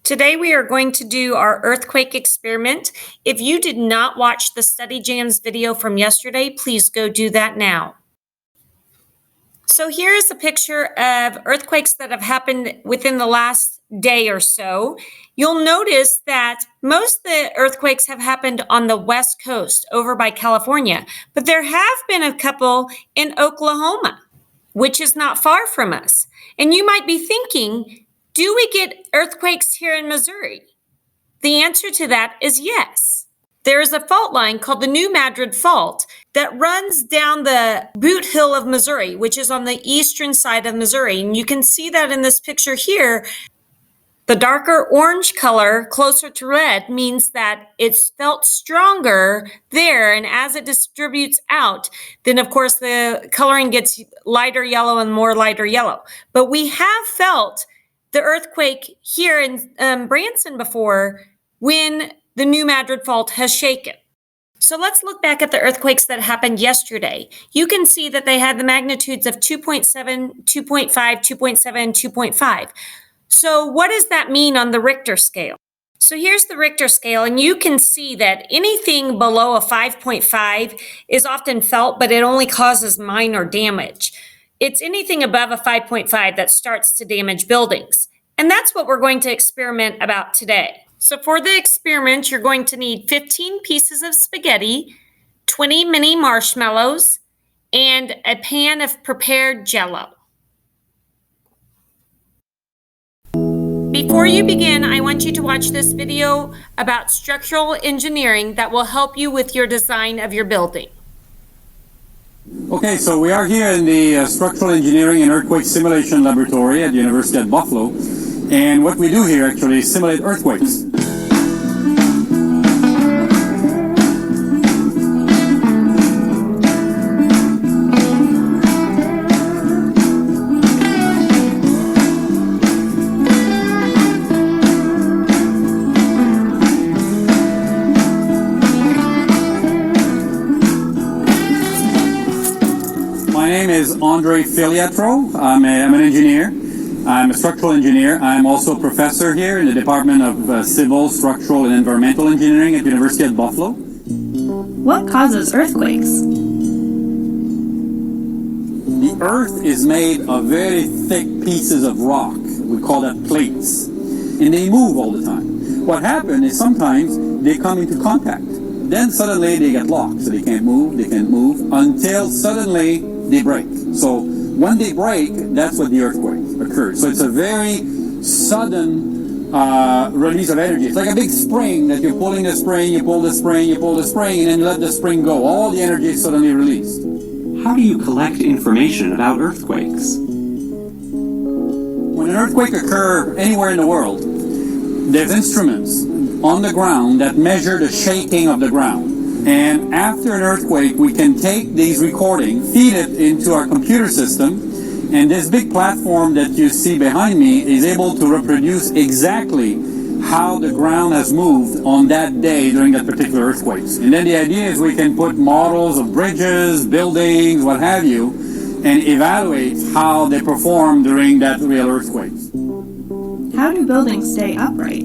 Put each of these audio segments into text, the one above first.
Today we are going to do our earthquake experiment. If you did not watch the Study Jams video from yesterday, please go do that now. So here is a picture of earthquakes that have happened within the last day or so. You'll notice that most of the earthquakes have happened on the West Coast over by California, but there have been a couple in Oklahoma, which is not far from us. And you might be thinking, do we get earthquakes here in Missouri? The answer to that is yes. There is a fault line called the New Madrid Fault that runs down the Boot Hill of Missouri, which is on the eastern side of Missouri. And you can see that in this picture here. The darker orange color closer to red means that it's felt stronger there. And as it distributes out, then of course the coloring gets lighter yellow and more lighter yellow. But we have felt the earthquake here in Branson before when the New Madrid Fault has shaken. So let's look back at the earthquakes that happened yesterday. You can see that they had the magnitudes of 2.7, 2.5, 2.7, 2.5. So what does that mean on the Richter scale? So here's the Richter scale, and you can see that anything below a 5.5 is often felt, but it only causes minor damage. It's anything above a 5.5 that starts to damage buildings. And that's what we're going to experiment about today. So for the experiment, you're going to need 15 pieces of spaghetti, 20 mini marshmallows, and a pan of prepared Jell-O. Before you begin, I want you to watch this video about structural engineering that will help you with your design of your building. Okay, so we are here in the Structural Engineering and Earthquake Simulation Laboratory at the University of Buffalo. And what we do here actually is simulate earthquakes. My name is Andre Filiatro. I'm an engineer. I'm a structural engineer. I'm also a professor here in the Department of Civil, Structural, and Environmental Engineering at the University of Buffalo. What causes earthquakes? The Earth is made of very thick pieces of rock. We call that plates. And they move all the time. What happens is sometimes they come into contact. Then suddenly they get locked, so they can't move, until suddenly they break. So when they break, that's what the earthquake occurs. So it's a very sudden release of energy. It's like a big spring that you're pulling the spring, you pull the spring, you pull the spring, and then you let the spring go. All the energy is suddenly released. How do you collect information about earthquakes? When an earthquake occurs anywhere in the world, there's instruments on the ground that measure the shaking of the ground. And after an earthquake, we can take these recordings, feed it into our computer system, and this big platform that you see behind me is able to reproduce exactly how the ground has moved on that day during that particular earthquake. And then the idea is we can put models of bridges, buildings, what have you, and evaluate how they perform during that real earthquake. How do buildings stay upright?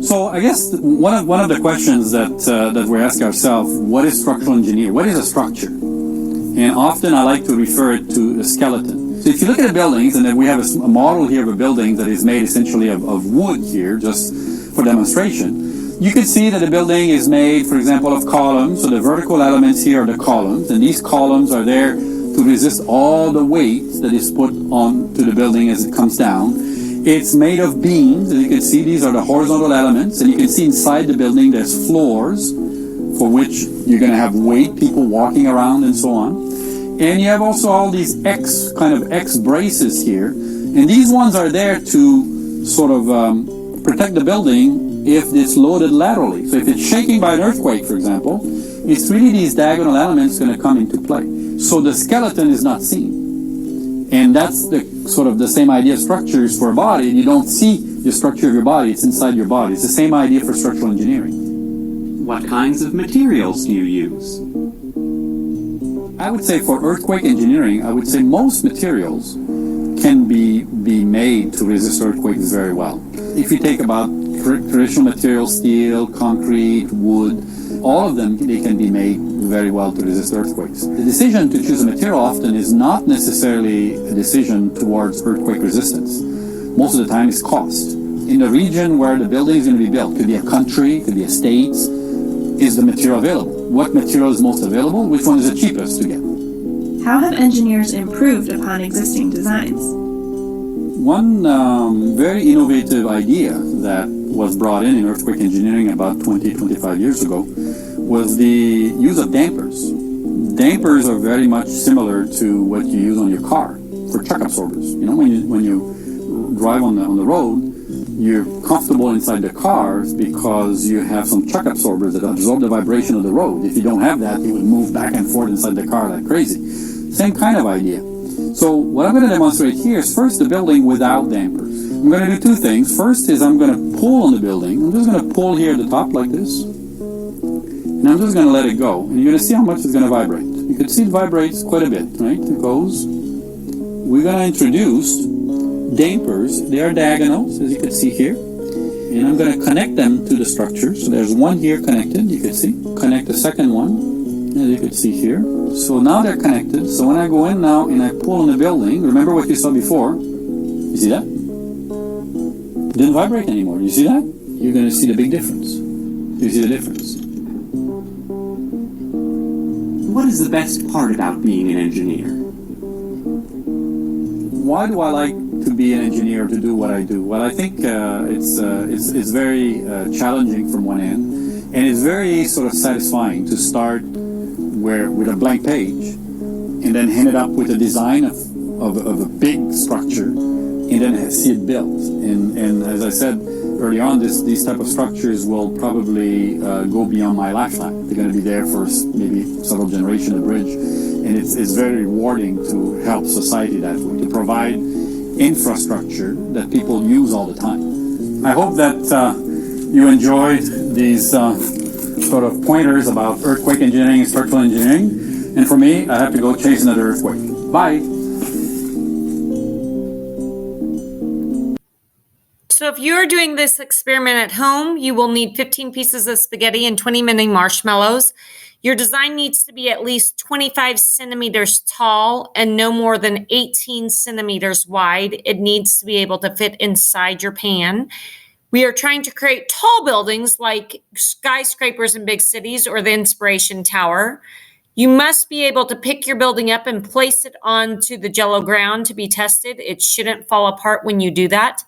So I guess one of the questions that we ask ourselves, what is structural engineering? What is a structure? And often I like to refer it to a skeleton. So if you look at the buildings, and then we have a model here of a building that is made essentially of wood here, just for demonstration. You can see that the building is made, for example, of columns. So the vertical elements here are the columns, and these columns are there to resist all the weight that is put onto the building as it comes down. It's made of beams, and you can see these are the horizontal elements, and you can see inside the building there's floors for which you're going to have weight, people walking around and so on. And you have also all these X braces here, and these ones are there to sort of protect the building if it's loaded laterally. So if it's shaking by an earthquake, for example, it's really these diagonal elements going to come into play. So the skeleton is not seen. And that's the sort of the same idea of structures for a body. You don't see the structure of your body, it's inside your body. It's the same idea for structural engineering. What kinds of materials do you use? I would say for earthquake engineering, I would say most materials can be made to resist earthquakes very well. If you take about traditional materials, steel, concrete, wood, all of them, they can be made very well to resist earthquakes. The decision to choose a material often is not necessarily a decision towards earthquake resistance. Most of the time it's cost. In the region where the building is going to be built, could be a country, could be a state, is the material available? What material is most available? Which one is the cheapest to get? How have engineers improved upon existing designs? One very innovative idea that was brought in earthquake engineering about 20-25 years ago was the use of dampers. Dampers are very much similar to what you use on your car for shock absorbers. You know, when you drive on the road, you're comfortable inside the car because you have some shock absorbers that absorb the vibration of the road. If you don't have that, you would move back and forth inside the car like crazy. Same kind of idea. So what I'm going to demonstrate here is first the building without dampers. I'm going to do two things. First is I'm going to pull on the building. I'm just going to pull here at the top like this. And I'm just going to let it go. And you're going to see how much it's going to vibrate. You can see it vibrates quite a bit, right? It goes. We're going to introduce dampers. They are diagonals, as you can see here. And I'm going to connect them to the structure. So there's one here connected, you can see. Connect the second one, as you can see here. So now they're connected. So when I go in now and I pull on the building, remember what you saw before? You see that? It didn't vibrate anymore. You see that? You're going to see the big difference. You see the difference. What is the best part about being an engineer? Why do I like to be an engineer, to do what I do? Well, I think it's very challenging from one end, and it's very sort of satisfying to start with a blank page and then end it up with a design of a big structure and then see it built. And as I said early on, these type of structures will probably go beyond my lifetime. They're going to be there for maybe several generations, the bridge. And it's very rewarding to help society that way, to provide infrastructure that people use all the time. I hope that you enjoyed these sort of pointers about earthquake engineering and structural engineering. And for me, I have to go chase another earthquake. Bye. So if you're doing this experiment at home, you will need 15 pieces of spaghetti and 20 mini marshmallows. Your design needs to be at least 25 centimeters tall and no more than 18 centimeters wide. It needs to be able to fit inside your pan. We are trying to create tall buildings like skyscrapers in big cities or the Inspiration Tower. You must be able to pick your building up and place it onto the Jell-O ground to be tested. It shouldn't fall apart when you do that.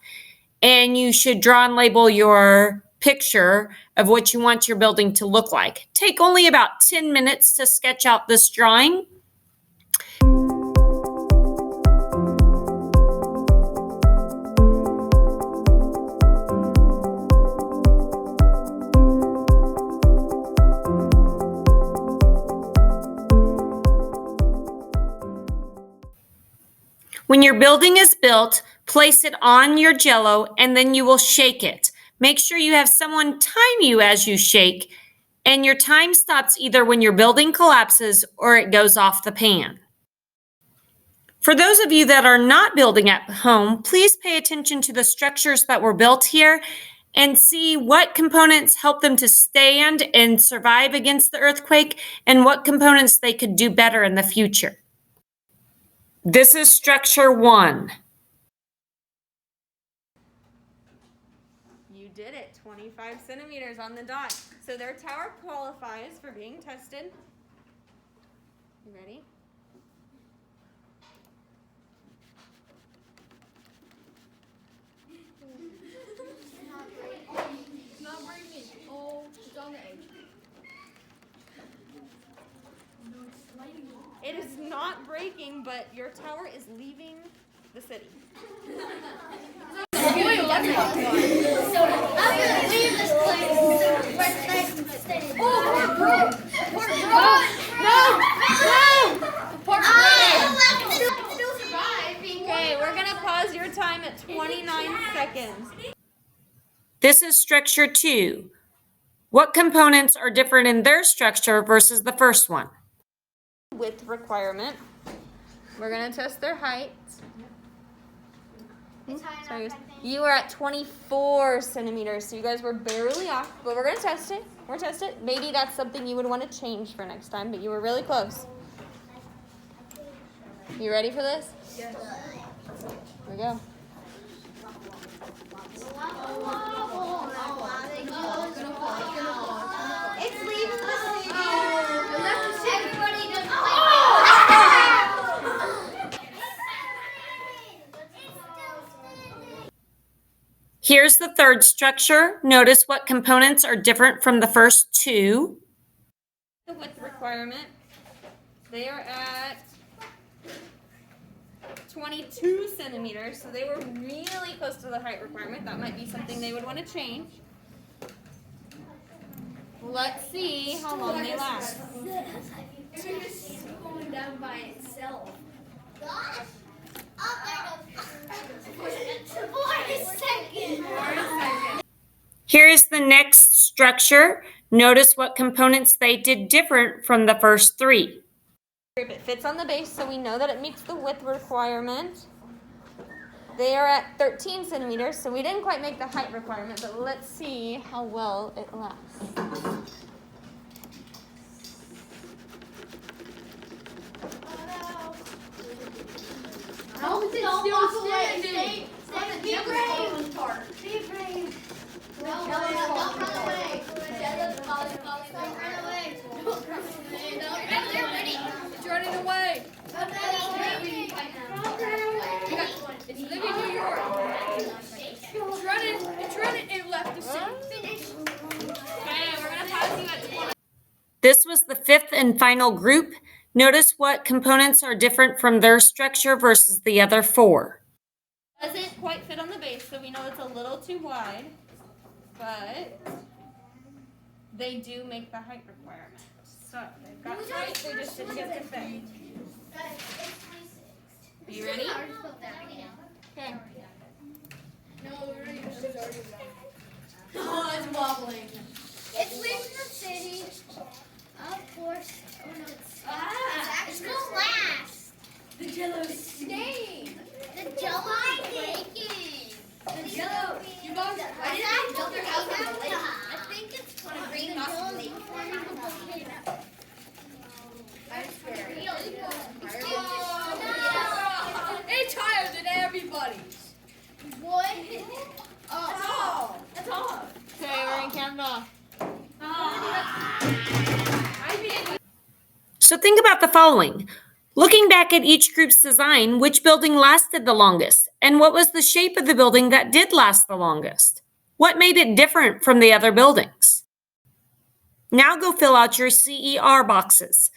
And you should draw and label your picture of what you want your building to look like. Take only about 10 minutes to sketch out this drawing. When your building is built, place it on your Jell-O and then you will shake it. Make sure you have someone time you as you shake, and your time stops either when your building collapses or it goes off the pan. For those of you that are not building at home, please pay attention to the structures that were built here and see what components help them to stand and survive against the earthquake and what components they could do better in the future. This is structure 1. You did it, 25 centimeters on the dot. So their tower qualifies for being tested. You ready? It's not breaking. Oh, it's on the edge. It is not breaking, but your tower is leaving the city. Boy, that's not fun. I'm gonna leave this place. Oh, bro! Okay, we're gonna pause your time at 29 seconds. This is structure 2. What components are different in their structure versus the first one? Width requirement. We're gonna test their height. Sorry, you were at 24 centimeters, so you guys were barely off, but we're gonna test it. We're gonna test it. Maybe that's something you would want to change for next time, but you were really close. You ready for this? Yes. Here we go. It's leaving the city. Everybody does Here's the third structure. Notice what components are different from the first two. The width requirement. They are at 22 centimeters, so they were really close to the height requirement. That might be something they would want to change. Let's see how long they last. It's going down by itself. Gosh. Oh, there goes. 4 seconds. Here is the next structure. Notice what components they did different from the first three. It fits on the base, so we know that it meets the width requirement. They are at 13 centimeters, so we didn't quite make the height requirement, but let's see how well it lasts. How is it still standing? Be brave. Be brave. No, don't run away. Don't run away. Don't run away. They're ready. It's running away. It's living New York. It's running. It left the city. Okay, we're gonna pause you at 20. This was the fifth and final group. Notice what components are different from their structure versus the other four. Doesn't quite fit on the base, so we know it's a little too wide, but they do make the height requirement. So they've got height, they just didn't get the fit. Are you ready? Okay. Oh, it's wobbling. It's leaving the city. Of course. Oh no, it's gonna last. The Jello's staying. The Jello is breaking. The Jello. You guys, why did they build their house on the lake? I think it's gonna bring us a lake. I swear. It's higher than everybody's. What? Oh, that's all. Okay, we're gonna count it off. So think about the following. Looking back at each group's design, which building lasted the longest? And what was the shape of the building that did last the longest? What made it different from the other buildings? Now go fill out your CER boxes.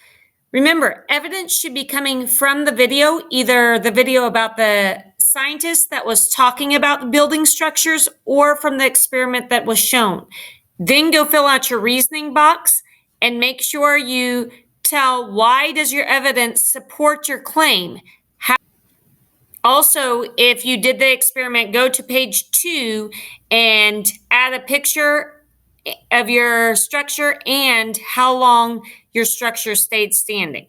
Remember, evidence should be coming from the video, either the video about the scientist that was talking about the building structures or from the experiment that was shown. Then go fill out your reasoning box and make sure you tell why does your evidence support your claim. Also, if you did the experiment, go to page 2 and add a picture of your structure and how long your structure stayed standing.